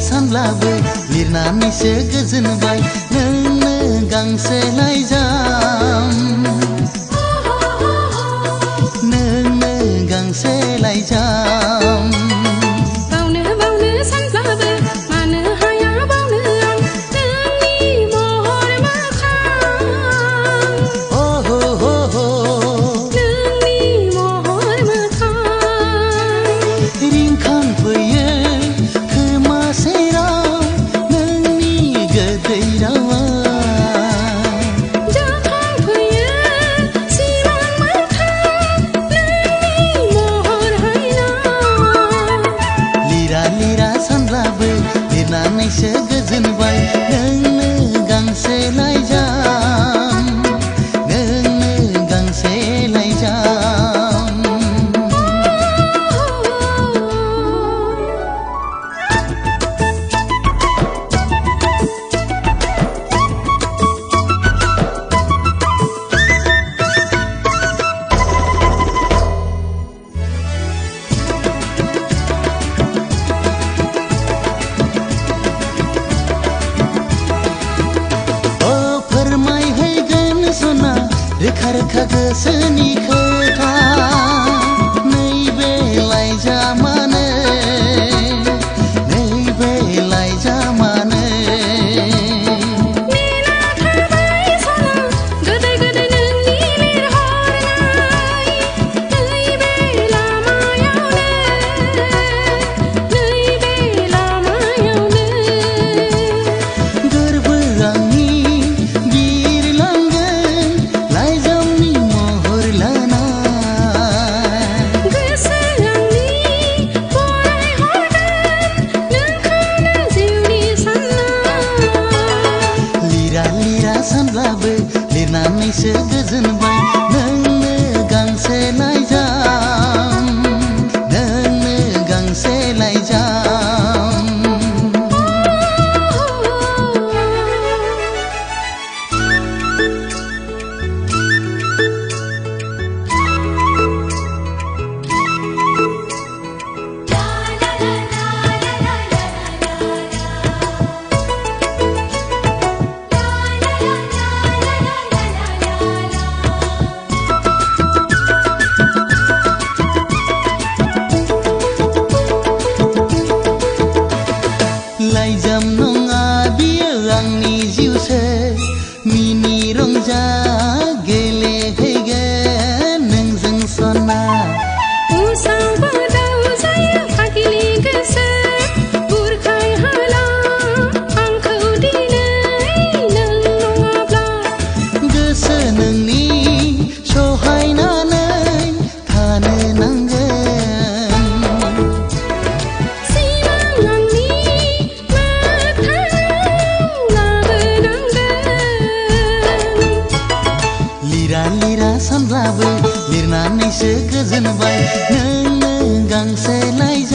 सानब्लाबो लिरनानैसो गोजोनबाय नोंनो गांसे लाइजाम नोंनो गांसे लाइजाम बावनो सानब्लाबो मानो हाया बावनो आं नोंनि महर मोखां नोंनि महर मोखां रिंखांफैयो खोमा सेराव नोंनि गोदै रावा जाखांफैयो सिमां मोखां नोंनि महर हायना लिरा सानब्लाबो लिरनानैसो गोजोनबाय नोंनो गांसे लाइजाम नोंनो गांसे लाइजाम रोखा रोखा गोसोनि खोथा नैबे लाइजामानो नैबे लाइजामानो नेना थाबाय सना गोदै गोदै नोंनि लिरहरनाय नैबे लामायावनो गोरबो आंनि बिरलांगोन लाइजामनि महर लाना गोसो आंनि फरायहरगोन नोंखौनो जिउनि सानना लिरा सानब्लाबो लिरनानैसो गोजोनबाय नोंनो गांसे लाइजाम नोंनो गांसे लाइजाम लाइजाम नङा बियो आंनि जिउसो मिनि रंजा गेलेहैगोन नोंजों सना उसाव बादाव जायो फागिलि गोसो बुरखाय हाला आंखौ दिनै नों नङाब्ला गोसो नोंनि सहायनानै थानो नांगोन सिमां आंनि मोगथाङाव लाबोनांगोन लिरा सानब्लाबो लिरनानैसो गोजोनबाय नोंनो गांसे लाइजाम